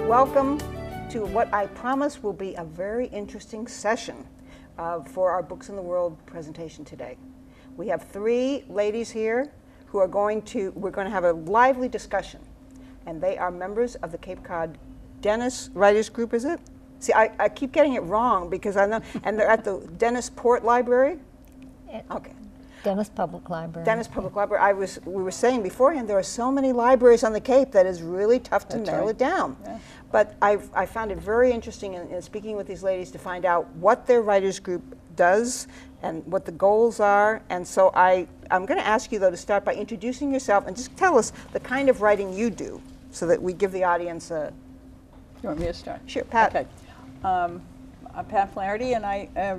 Welcome to what I promise will be a very interesting session for our Books in the World presentation today. We have three ladies here who are we're going to have a lively discussion, and they are members of the Cape Cod Dennis Writers Group, is it? See, I keep getting it wrong because I know, and they're at the Dennis Port Library? Okay. Dennis Public Library. Dennis Public Library. We were saying beforehand, there are so many libraries on the Cape that is really tough to nail it down. Yeah. But I found it very interesting in speaking with these ladies to find out what their writers group does and what the goals are. And so I'm going to ask you, though, to start by introducing yourself and just tell us the kind of writing you do so that we give the audience a... You want me to start? Sure, Pat. Okay. I'm Pat Flaherty, and I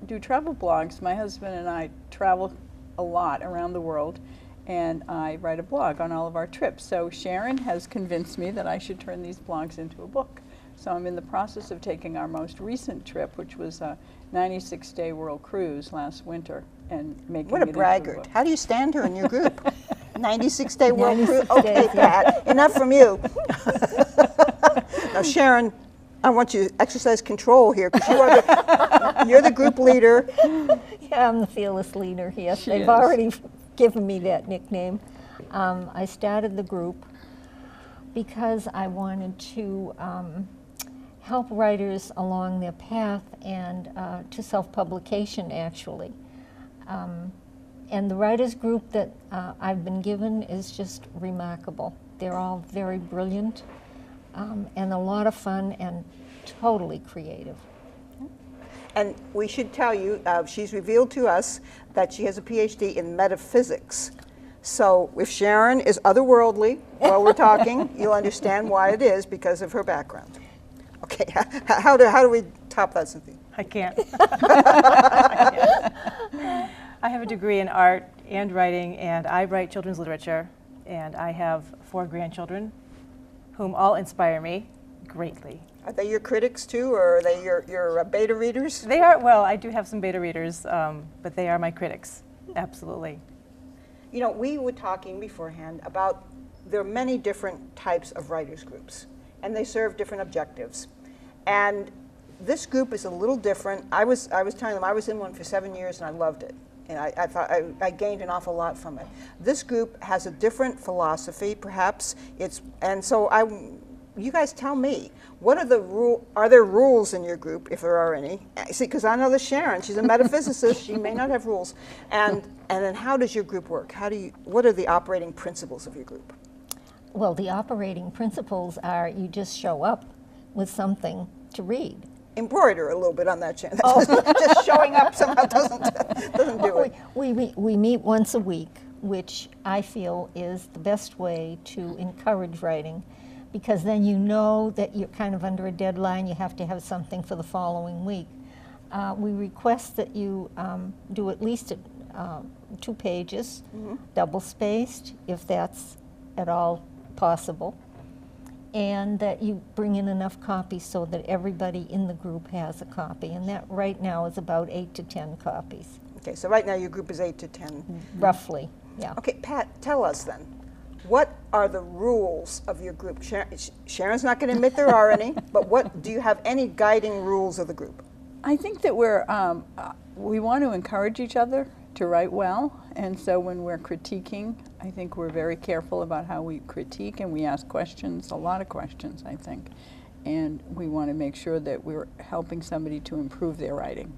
do travel blogs. My husband and I travel a lot around the world, and I write a blog on all of our trips. So Sharon has convinced me that I should turn these blogs into a book. So I'm in the process of taking our most recent trip, which was a 96-day world cruise last winter, and making What a it braggart. into a book. How do you stand her in your group? 96-day world cruise? 96 Okay, days, yeah. Pat, enough from you. Now, Sharon, I want you to exercise control here because you're the group leader. Yeah, I'm the fearless leader here. She They've is. already given me that nickname. I started the group because I wanted to help writers along their path and to self-publication, actually. And the writers group that I've been given is just remarkable. They're all very brilliant and a lot of fun and totally creative. And we should tell you, she's revealed to us that she has a PhD in metaphysics. So if Sharon is otherworldly while we're talking, you'll understand why it is because of her background. Okay, how do we top that, Cynthia? I can't. I have a degree in art and writing, and I write children's literature, and I have 4 grandchildren whom all inspire me greatly. Are they your critics too, or are they your beta readers? They are, well, I do have some beta readers, but they are my critics, absolutely. You know, we were talking beforehand about there are many different types of writers groups, and they serve different objectives. And this group is a little different. I was telling them I was in one for 7 years and I loved it. And I thought I gained an awful lot from it. This group has a different philosophy, perhaps. You guys tell me, what are there rules in your group, if there are any? See, because I know that Sharon, she's a metaphysicist, she may not have rules. And then how does your group work? What are the operating principles of your group? Well, the operating principles are you just show up with something to read. Embroider a little bit on that, Sharon. Just showing up somehow doesn't do it. We meet once a week, which I feel is the best way to encourage writing, because then you know that you're kind of under a deadline, you have to have something for the following week. We request that you do at least 2 pages, double-spaced, if that's at all possible, and that you bring in enough copies so that everybody in the group has a copy, and that right now is about 8 to 10 copies. Okay, so right now your group is 8 to 10. Roughly, yeah. Okay, Pat, tell us then, what are the rules of your group? Sharon's not going to admit there are any, but do you have any guiding rules of the group? I think that we want to encourage each other to write well, and so when we're critiquing, I think we're very careful about how we critique, and we ask questions, a lot of questions, I think, and we want to make sure that we're helping somebody to improve their writing.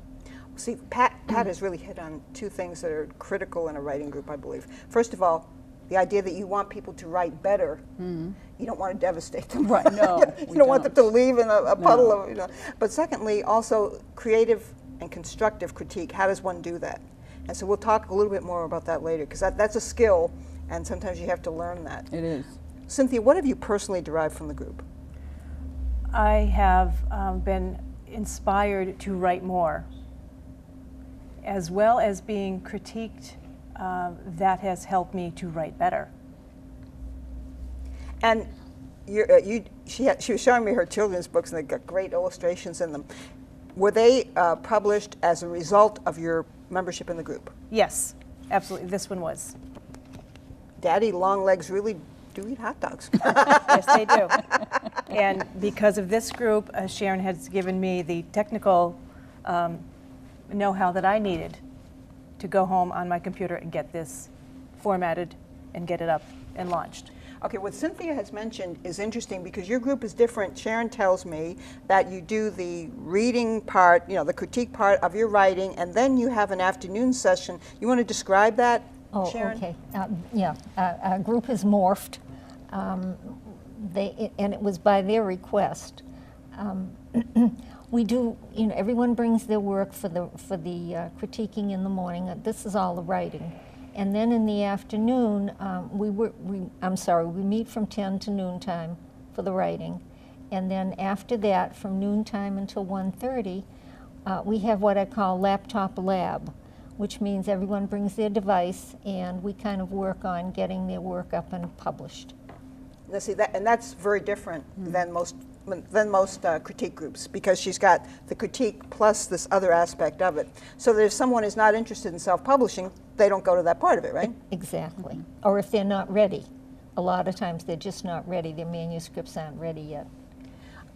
See, Pat has really hit on 2 things that are critical in a writing group, I believe. First of all, the idea that you want people to write better. You don't want to devastate them. Right, no. You don't want them to leave in a puddle of, But secondly, also creative and constructive critique. How does one do that? And so we'll talk a little bit more about that later, because that's a skill, and sometimes you have to learn that. It is. Cynthia, what have you personally derived from the group? I have been inspired to write more, as well as being critiqued. That has helped me to write better. And she was showing me her children's books, and they got great illustrations in them. Were they published as a result of your membership in the group? Yes, absolutely. This one was. Daddy long legs really do eat hot dogs. Yes, they do. And because of this group, Sharon has given me the technical know-how that I needed to go home on my computer and get this formatted and get it up and launched. Okay, what Cynthia has mentioned is interesting because your group is different. Sharon tells me that you do the reading part, the critique part of your writing, and then you have an afternoon session. You want to describe that, Oh, Sharon? okay. Yeah, our group has morphed. And it was by their request. We do, everyone brings their work for the critiquing in the morning. This is all the writing. And then in the afternoon, we meet from 10 to noontime for the writing. And then after that, from noontime until 1:30, we have what I call laptop lab, which means everyone brings their device and we kind of work on getting their work up and published. Now, see that, and that's very different than most critique groups, because she's got the critique plus this other aspect of it. So that if someone is not interested in self-publishing, they don't go to that part of it, right? Exactly. Or if they're not ready. A lot of times they're just not ready. Their manuscripts aren't ready yet.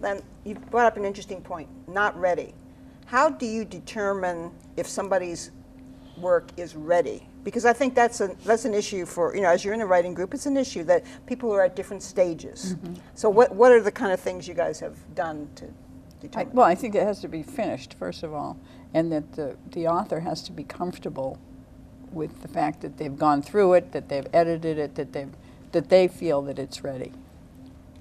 Then you brought up an interesting point, not ready. How do you determine if somebody's work is ready? Because I think that's an issue for, as you're in a writing group, it's an issue that people are at different stages. So what are the kind of things you guys have done to determine? Well, I think it has to be finished, first of all, and that the author has to be comfortable with the fact that they've gone through it, that they've edited it, that they feel that it's ready.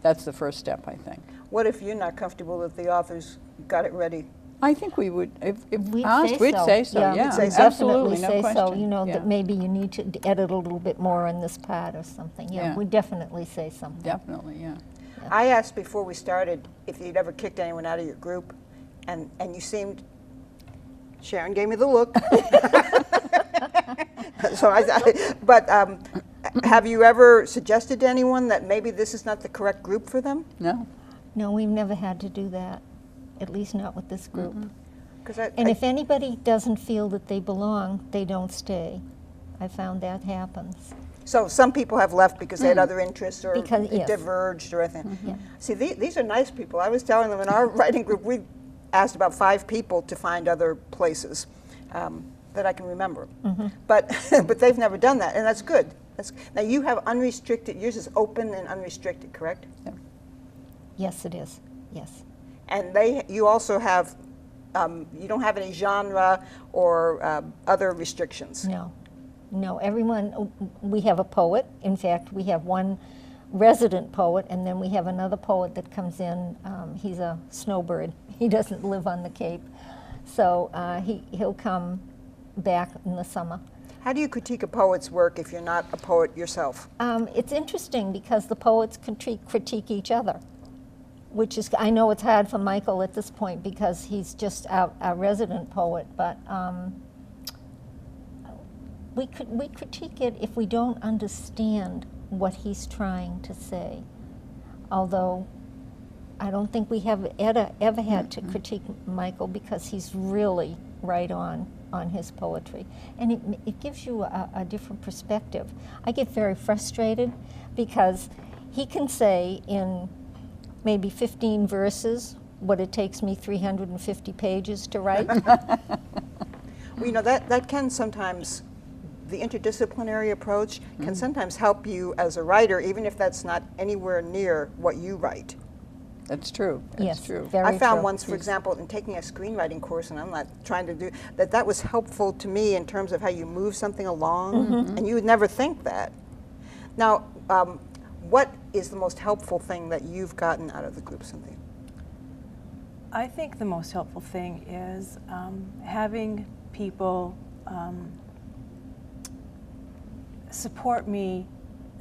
That's the first step, I think. What if you're not comfortable that the author's got it ready? I think we would, if We'd asked, we'd say so, yeah, We'd say so. absolutely, no definitely say so. question. Yeah. That maybe you need to edit a little bit more on this part or something. Yeah, Yeah. we definitely say something. Definitely, yeah. I asked before we started if you'd ever kicked anyone out of your group, and you seemed, Sharon gave me the look. So have you ever suggested to anyone that maybe this is not the correct group for them? No? No, we've never had to do that, at least not with this group. 'Cause And if anybody doesn't feel that they belong, they don't stay. I found that happens. So some people have left because they had other interests or Because- it yes. diverged or anything. Yeah. See, these are nice people. I was telling them in our writing group, we asked about 5 people to find other places that I can remember. But but they've never done that, and that's good. Now you have unrestricted, yours is open and unrestricted, correct? Yeah. Yes, it is. Yes. And you also have, you don't have any genre or other restrictions. No. No, everyone, we have a poet. In fact, we have one resident poet, and then we have another poet that comes in. He's a snowbird. He doesn't live on the Cape. So he'll come back in the summer. How do you critique a poet's work if you're not a poet yourself? It's interesting because the poets critique each other, which is, I know it's hard for Michael at this point because he's just our resident poet, but we critique it if we don't understand what he's trying to say. Although I don't think we have ever had to critique Michael because he's really right on his poetry. And it gives you a different perspective. I get very frustrated because he can say in maybe 15 verses what it takes me 350 pages to write. Well, that can sometimes, the interdisciplinary approach can sometimes help you as a writer, even if that's not anywhere near what you write. That's true, that's Yes, true. very I found true. once, for example, in taking a screenwriting course, and I'm not trying to do, that was helpful to me in terms of how you move something along, and you would never think that. Now, what is the most helpful thing that you've gotten out of the group, Cynthia? I think the most helpful thing is having people support me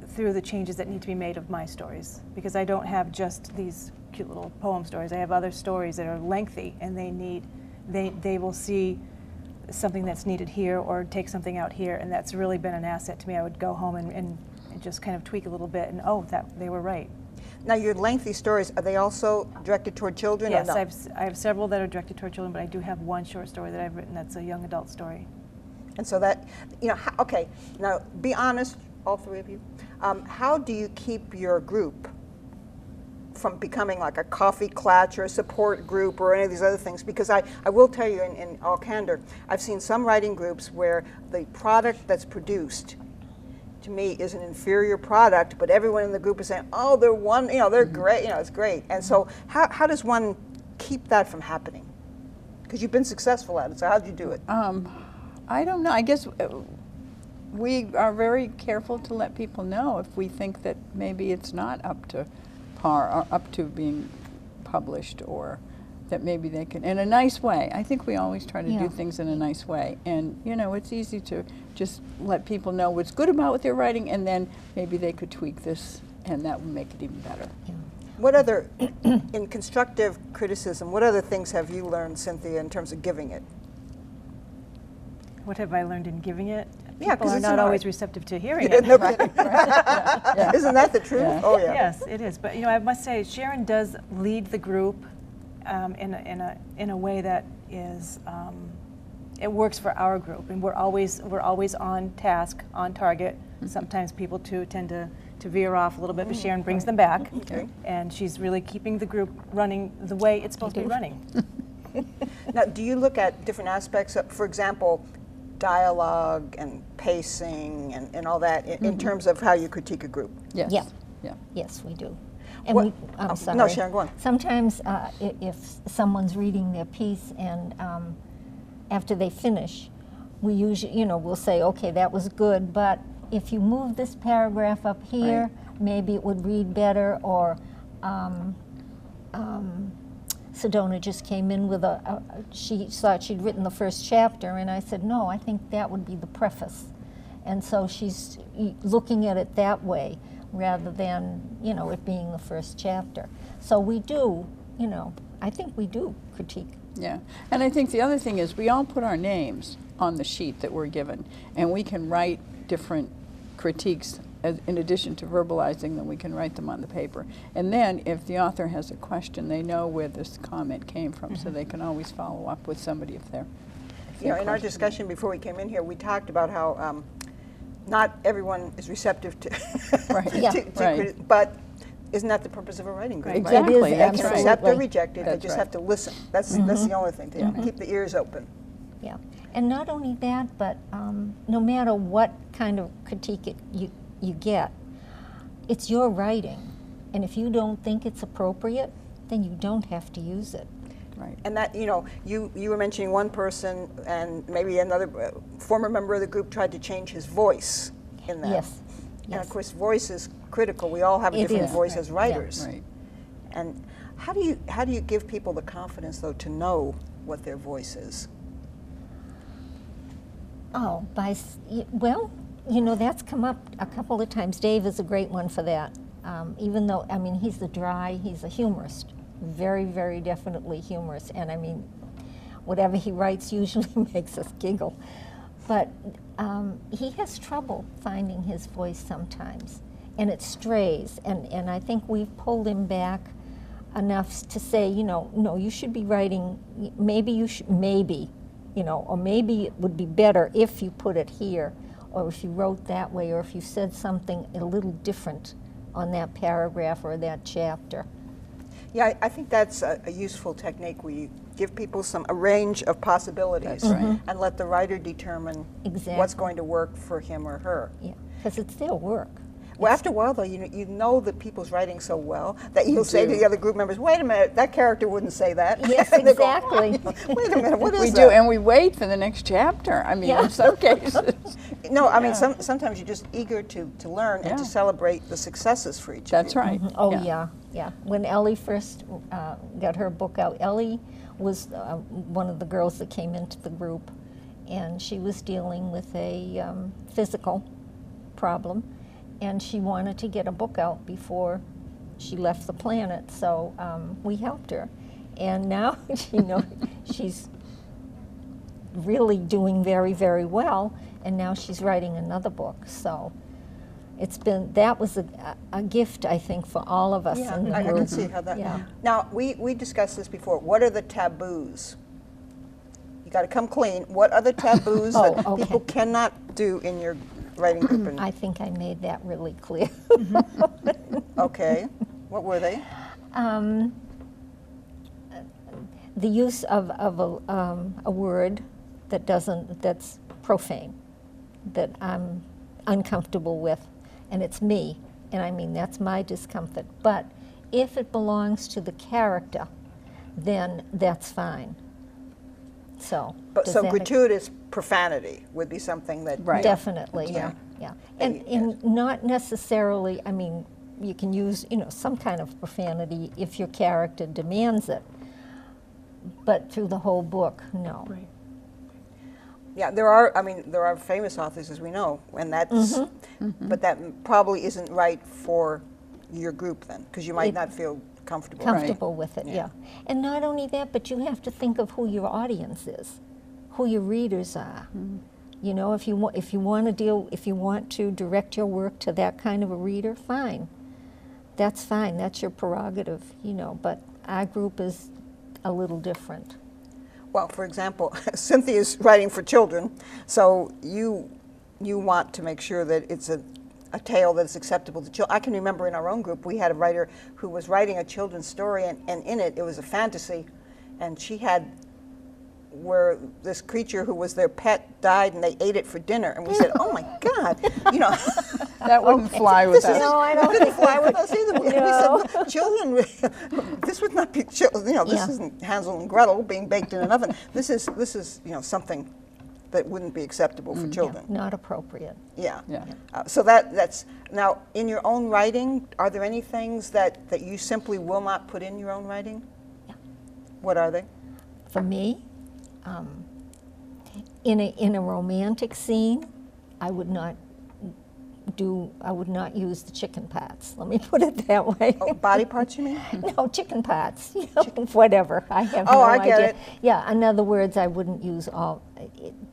through the changes that need to be made of my stories, because I don't have just these cute little poem stories. I have other stories that are lengthy, and they will see something that's needed here or take something out here, and that's really been an asset to me. I would go home and just kind of tweak a little bit, and they were right. Now, your lengthy stories, are they also directed toward children? Yes, or no? I have several that are directed toward children, but I do have one short story that I've written that's a young adult story. And so that, okay, now be honest, all 3 of you. How do you keep your group from becoming like a coffee clutch or a support group or any of these other things, because I will tell you in all candor, I've seen some writing groups where the product that's produced to me is an inferior product, but everyone in the group is saying, oh, they're great, it's great. And so how does one keep that from happening? Because you've been successful at it, so how'd you do it? I don't know. I guess we are very careful to let people know if we think that maybe it's not up to par or up to being published, or that maybe they can, in a nice way. I think we always try to do things in a nice way. And, it's easy to just let people know what's good about what they're writing, and then maybe they could tweak this, and that would make it even better. Yeah. What other, in constructive criticism, what other things have you learned, Cynthia, in terms of giving it? What have I learned in giving it? Yeah, 'cause People are it's not an always art. receptive to hearing Yeah, it. no kidding. Isn't that the truth? Yeah. Oh, yeah. Yes, it is. But I must say, Sharon does lead the group in a way that is it works for our group, and we're always on task, on target. Sometimes people too tend to veer off a little bit, but Sharon brings them back, Okay. and she's really keeping the group running the way it's supposed to be running. Now, do you look at different aspects of, for example, dialogue and pacing and all that in terms of how you critique a group? Yes. Yeah. Yeah. Yes, we do. And What- I'm no, sorry. Sharon, go on. Sometimes if someone's reading their piece and after they finish, we usually, we'll say, okay, that was good, but if you move this paragraph up here, maybe it would read better, or Sedona just came in with she thought she'd written the first chapter, and I said, no, I think that would be the preface. And so she's looking at it that way rather than, it being the first chapter. So we do, I think we do critique. Yeah, and I think the other thing is we all put our names on the sheet that we're given, and we can write different critiques in addition to verbalizing them. We can write them on the paper, and then if the author has a question, they know where this comment came from, so they can always follow up with somebody if they're In our questioning. discussion before we came in here, we talked about how not everyone is receptive to, Right. Yeah. Right. but isn't that the purpose of a writing group? Right. Right? Exactly, It is They that's can right. accept or absolutely. reject it, they That's just right. have to listen. That's the only thing, to keep the ears open. Yeah, and not only that, but no matter what kind of critique you get, it's your writing, and if you don't think it's appropriate, then you don't have to use it. Right. And that, you were mentioning one person, and maybe another former member of the group tried to change his voice in that. Yes. And Yes. of course, voice is critical. We all have a It different is. voice Right. as writers. Right. And how do you give people the confidence, though, to know what their voice is? Oh, well, that's come up a couple of times. Dave is a great one for that. Even though, he's he's a humorist, very, very definitely humorous. And whatever he writes usually makes us giggle. But he has trouble finding his voice sometimes, and it strays. And I think we've pulled him back enough to say, no, you should be writing, maybe, or maybe it would be better if you put it here, or if you wrote that way, or if you said something a little different on that paragraph or that chapter. Yeah, I think that's a useful technique where you give people a range of possibilities That's right. and let the writer determine Exactly. what's going to work for him or her. Yeah, because it's their work. Well, after a while, though, you know that people's writing so well that you'll say to do. the other group members, wait a minute, that character wouldn't say that. Yes, And they go, exactly. wait a minute, what is We that? do, and we wait for the next chapter. Yeah. In some cases. No, sometimes you're just eager to learn and to Yeah. celebrate the successes for each That's of you. right. Oh, yeah. When Ellie first got her book out, Ellie was one of the girls that came into the group, and she was dealing with a physical problem, and she wanted to get a book out before she left the planet, so we helped her. And now she's really doing very, very well, and now she's writing another book. So that was a gift, I think, for all of us Yeah, in the I group. can see how that. Yeah. Now, we discussed this before. What are the taboos? You got to come clean. What are the taboos Oh, that okay. people cannot do in your writing group? I think I made that really clear. Okay, what were they? The use of a word that's profane, that I'm uncomfortable with, and it's me, and I mean that's my discomfort. But if it belongs to the character, then that's fine. So, But does so that make- gratuitous profanity would be something that. Right. Definitely, Yeah. yeah. And not necessarily, I mean, you can use, some kind of profanity if your character demands it. But through the whole book, no. Right. Yeah, there are famous authors, as we know, and that's, but that probably isn't right for your group then, because you might It- not feel comfortable. Comfortable with it, Yeah. yeah. And not only that, but you have to think of who your audience is, who your readers are. You know, if you want to direct your work to that kind of a reader, fine. That's fine. That's your prerogative, but our group is a little different. Well, for example, Cynthia's writing for children, so you want to make sure that it's a tale that is acceptable to children. I can remember in our own group, we had a writer who was writing a children's story, and in it was a fantasy, and she had where this creature who was their pet died and they ate it for dinner, and we said, oh my God, That wouldn't fly with this us. isn't, No, I don't didn't think fly that with us either. We No. said, children, this would not be children. This Yeah. isn't Hansel and Gretel being baked in an oven. This is something that wouldn't be acceptable for children. Not appropriate. Yeah. Yeah. So that's now in your own writing. Are there any things that you simply will not put in your own writing? Yeah. What are they? For me, in a romantic scene, I would not use the chicken parts. Let me put it that way. Oh, body parts, you mean? No, chicken parts, whatever. I have Oh, no I idea. get it. Yeah, in other words, I wouldn't use all.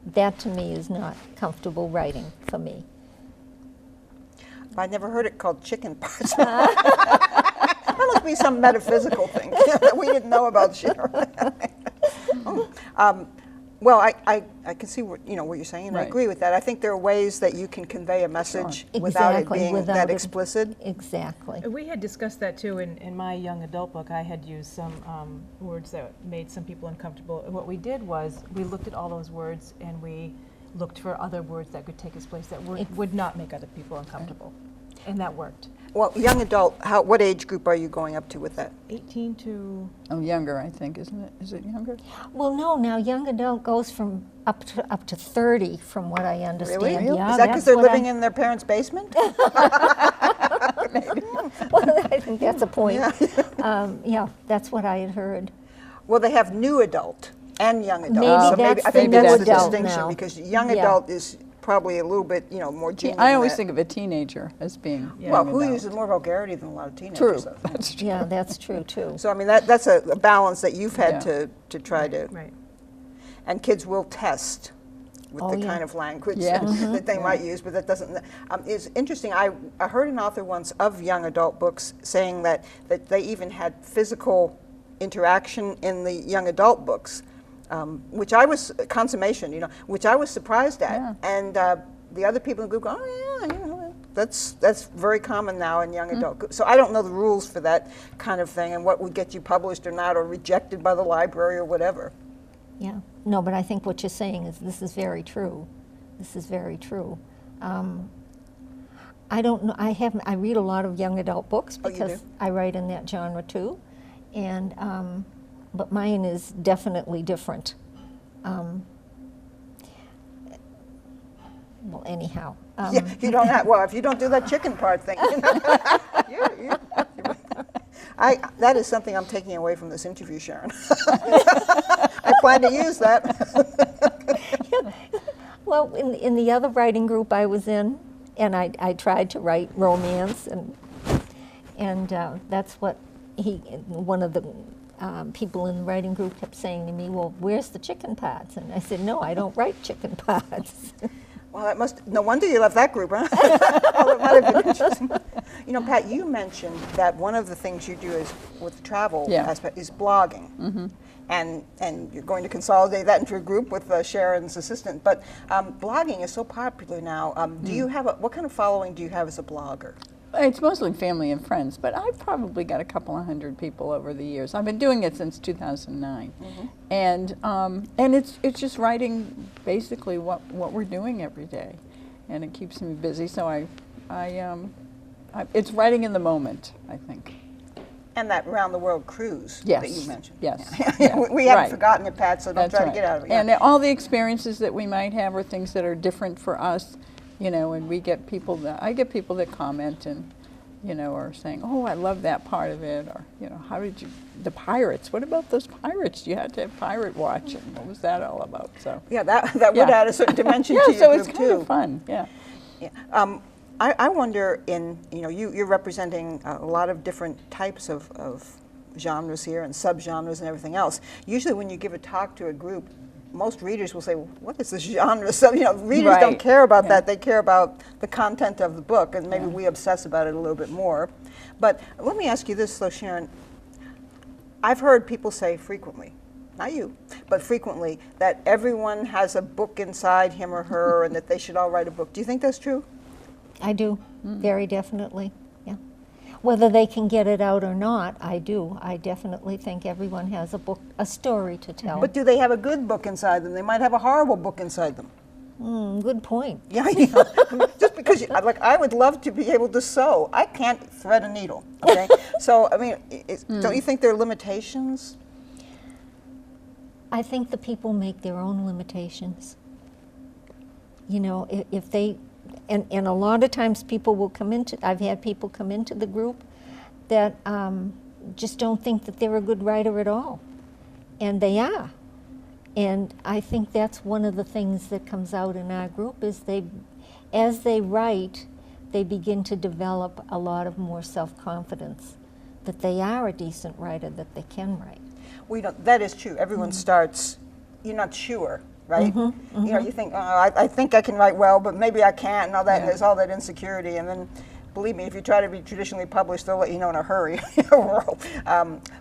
That to me is not comfortable writing for me. I never heard it called chicken parts. That must be some metaphysical thing that we didn't know about Sharon. Well, I can see what you're saying, and I Right. agree with that. I think there are ways that you can convey a message without it Exactly, being without that it- explicit. Exactly. We had discussed that too in my young adult book. I had used some words that made some people uncomfortable. And what we did was we looked at all those words and we looked for other words that could take its place that would not make other people uncomfortable. And that worked. Well, young adult, what age group are you going up to with that? 18 to, Oh, younger, I think, isn't it? Is it younger? Well, no. Now, young adult goes from up to 30, from what I understand. Really? Yeah, Is that because that's they're what living in their parents' basement? Well, I think that's a point. Yeah, that's what I had heard. Well, they have new adult and young adult. Maybe so that's I the think new that's the adult distinction now. because young Yeah. adult is probably a little bit, more junior. I than always that. think of a teenager as being Well, young who adult. uses more vulgarity than a lot of True, teenagers? though? that's true. Yeah, that's true too. So I mean that's a balance that you've had Yeah. to try to. right. And kids will test with Oh, the yeah. kind of language Yes. that they might use, but that doesn't. It's interesting. I heard an author once of young adult books saying that they even had physical interaction in the young adult books, which I was consummation. Which I was surprised at, Yeah. and the other people in the group go, oh yeah, that's very common now in young adult. So I don't know the rules for that kind of thing and what would get you published or not or rejected by the library or whatever. Yeah. No, but I think what you're saying is this is very true. This is very true. I don't know. I read a lot of young adult books Oh, you because do? I write in that genre too, and but mine is definitely different. Well, anyhow. Yeah, you don't have, well, if you don't do that chicken part thing, that is something I'm taking away from this interview, Sharon. I plan to use that. Well, in the other writing group I was in, and I tried to write romance, and that's what one of the people in the writing group kept saying to me, well, where's the chicken parts? And I said, no, I don't write chicken parts. Well, no wonder you left that group, huh? Well, it might have been interesting. Pat, you mentioned that one of the things you do is with the travel Yeah. aspect is blogging. And you're going to consolidate that into a group with Sharon's assistant. But blogging is so popular now. Do you have what kind of following do you have as a blogger? It's mostly family and friends, but I've probably got a couple of hundred people over the years. I've been doing it since 2009, and it's just writing basically what we're doing every day, and it keeps me busy. So it's writing in the moment, I think. And that round the world cruise Yes. that you mentioned. Yes. We haven't Right. forgotten it, Pat, so don't That's try right. to get out of it. And all the experiences that we might have are things that are different for us, you know, and I get people that comment and, you know, are saying, oh, I love that part of it, or, you know, how did you, the pirates, what about those pirates? You had to have Pirate Watch, and what was that all about? So, Yeah, that would Yeah. add a certain dimension yeah, to your so group it's kind too. of fun, yeah. Yeah. I wonder, you're representing a lot of different types of genres here and subgenres and everything else. Usually when you give a talk to a group, most readers will say, well, what is this genre? So, readers don't Right. care about Yeah. that. They care about the content of the book, and maybe Yeah. we obsess about it a little bit more. But let me ask you this, though, Sharon. I've heard people say frequently, not you, but frequently, that everyone has a book inside him or her and that they should all write a book. Do you think that's true? I do, very definitely, yeah. Whether they can get it out or not, I do. I definitely think everyone has a book, a story to tell. But do they have a good book inside them? They might have a horrible book inside them. Good point. Yeah, just because I would love to be able to sew. I can't thread a needle. Okay, so I mean, don't you think there are limitations? I think the people make their own limitations. You know, if they, and a lot of times people will come into, I've had people come into the group that just don't think that they're a good writer at all. And they are. And I think that's one of the things that comes out in our group is as they write, they begin to develop a lot of more self-confidence that they are a decent writer, that they can write. We don't. That is true. Everyone starts. You're not sure, right? You think, oh, I think I can write well, but maybe I can't, and all that. And there's all that insecurity, and then, believe me, if you try to be traditionally published, they'll let you know in a hurry.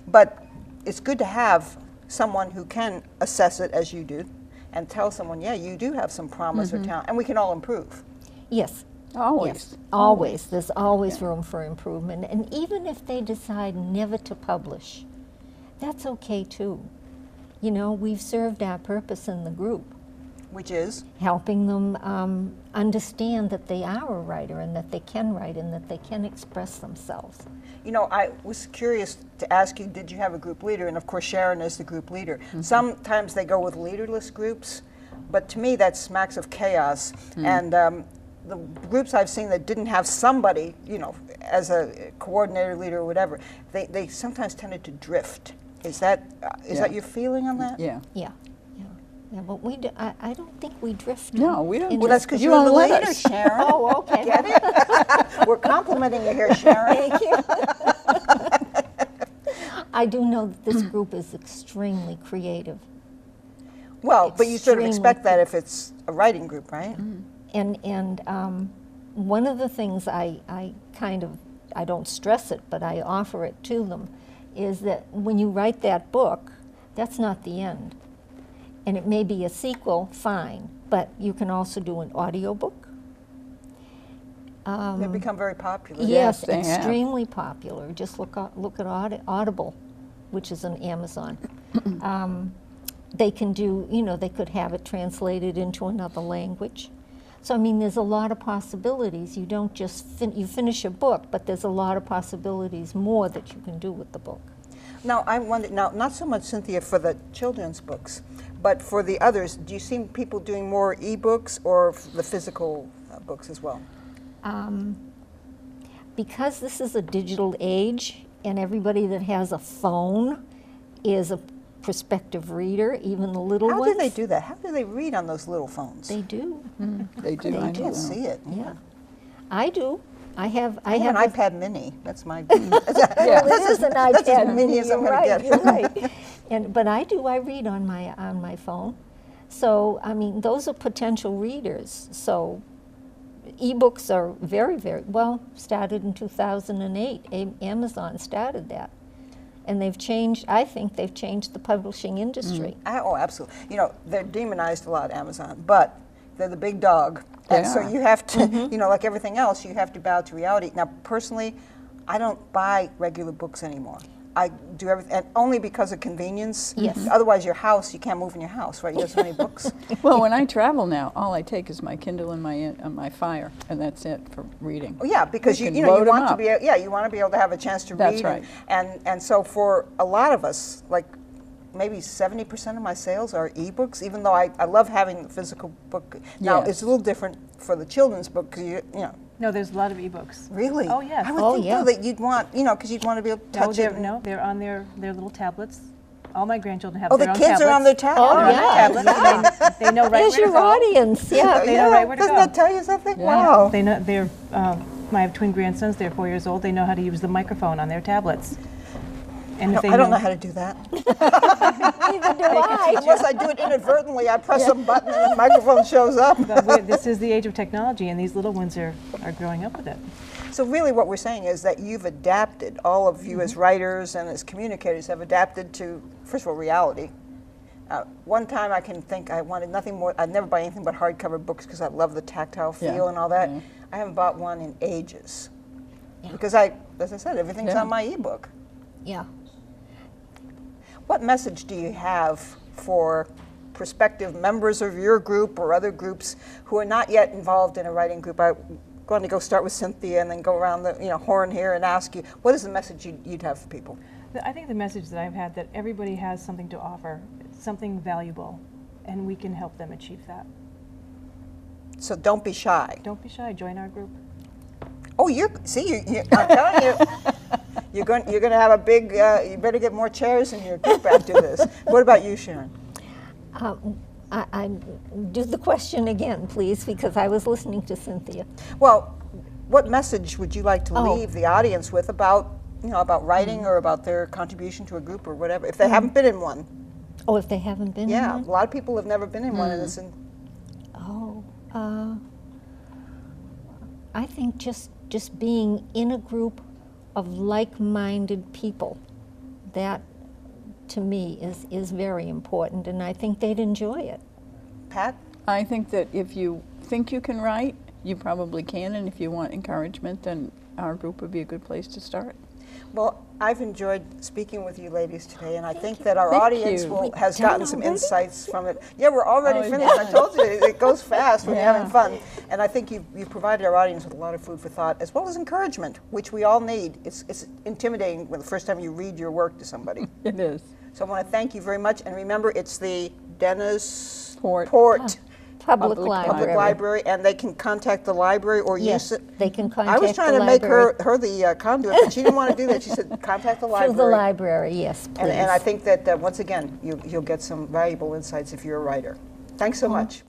But it's good to have someone who can assess it as you do, and tell someone, yeah, you do have some promise or talent, and we can all improve. Yes. Always. Yes, always. There's always room for improvement. And even if they decide never to publish, that's okay too. You know, we've served our purpose in the group, Which is, helping them understand that they are a writer and that they can write and that they can express themselves. I was curious to ask you, did you have a group leader? And of course, Sharon is the group leader. Sometimes they go with leaderless groups, but to me, that smacks of chaos. And the groups I've seen that didn't have somebody, as a coordinator, leader, or whatever, they sometimes tended to drift. Is that your feeling on that? Yeah. Yeah, yeah, yeah. But I don't think we drift. No, we don't. Well, that's because You you're the won't let leader, us. Sharon. Oh, okay. Get it? We're complimenting you here, Sharon. Thank you. I do know that this group is extremely creative. Well, but you sort of Extremely expect that if it's a writing group, right? And one of the things I don't stress it, but I offer it to them, is that when you write that book, that's not the end. And it may be a sequel, fine, but you can also do an audiobook. They've become very popular. Yes, they have. extremely popular. Just look at Audible, which is on Amazon. They can do, they could have it translated into another language. So, I mean, there's a lot of possibilities. You don't just, you finish a book, but there's a lot of possibilities more that you can do with the book. Now, I wonder, not so much, Cynthia, for the children's books, but for the others, do you see people doing more e-books or the physical books as well? Because this is a digital age, and everybody that has a phone is a prospective reader, even the little How ones. do they do that? How do they read on those little phones? They do. They do. They I I know. can't see it. Yeah, I do. I have I have a- an iPad Mini. That's my. Well, it is an That's as iPad mini as I'm you're gonna right, get. you're right. But I read on my phone. So, I mean, those are potential readers. So, ebooks are very, very, started in 2008. Amazon started that. And I think they've changed the publishing industry. Oh, absolutely. They're demonized a lot, Amazon, but They're the big dog. They And so are. you have to, you know, like everything else, you have to bow to reality. Now, personally, I don't buy regular books anymore. I do everything, and only because of convenience. Yes. Otherwise, your house, you can't move in your house, right? You have so many books. Well, when I travel now, all I take is my Kindle and my Fire, and that's it for reading. Oh, yeah, because You you, can you know, load you 'em want to up. be, you want to be able to have a chance to That's read. right. And so for a lot of us, like maybe 70% of my sales are ebooks, even though I love having the physical book. Now, Yes. it's a little different for the children's book, because you know. No, there's a lot of ebooks. Really? Oh, yes. I would Oh, think, yeah. though, that you'd want, you know, because you'd want to be able to No, touch they're, it. no, they're on their little tablets. All my grandchildren have Oh, their the own kids tablets. are on their tablet. Oh, They're on yeah, their tablets. and They know right There's where to your go. audience, yeah. They know right where to Doesn't go. that tell you something? Yeah. Wow. They know they're. I have twin grandsons. They're 4 years old. They know how to use the microphone on their tablets. And I don't know how to do that. Neither do I. Unless I do it inadvertently, I press a button and the microphone shows up. This is the age of technology, and these little ones are growing up with it. So really what we're saying is that you've adapted, all of you as writers and as communicators have adapted to, first of all, reality. One time I can think I wanted nothing more, I'd never buy anything but hardcover books because I love the tactile feel Yeah, and all that. yeah. I haven't bought one in ages. Because as I said, everything's Yeah. on my ebook. Yeah. What message do you have for prospective members of your group or other groups who are not yet involved in a writing group? I'm going to go start with Cynthia and then go around the horn here and ask you, what is the message you'd have for people? I think the message that I've had that everybody has something to offer, something valuable, and we can help them achieve that. So don't be shy. Don't be shy. Join our group. Oh, I'm telling you, you're going to have a big, you better get more chairs in your group after this. What about you, Sharon? I do the question again, please, because I was listening to Cynthia. Well, what message would you like to Oh. leave the audience with about writing or about their contribution to a group or whatever, if they haven't been in one? Oh, if they haven't been in Yeah, one? a lot of people have never been in one, and it's Oh, I think just being in a group of like-minded people, that to me is very important, and I think they'd enjoy it. Pat? I think that if you think you can write, you probably can, and if you want encouragement, then our group would be a good place to start. Well, I've enjoyed speaking with you ladies today, and I think you. that our Thank audience you. has Done gotten some already? insights from it. Yeah, we're already Oh, finished. I yeah. told you, it goes fast when you're Yeah. having fun. And I think you've provided our audience with a lot of food for thought, as well as encouragement, which we all need. It's intimidating when the first time you read your work to somebody. It is. So I want to thank you very much, and remember, it's the Dennis Port. Public Public library. Public Library, and they can contact the library or Yes, use it. they can I contact was the trying to make library. her the conduit, but she didn't want to do that. She said, contact the library. Through the library, yes, please. And I think that once again, you'll get some valuable insights if you're a writer. Thanks so much.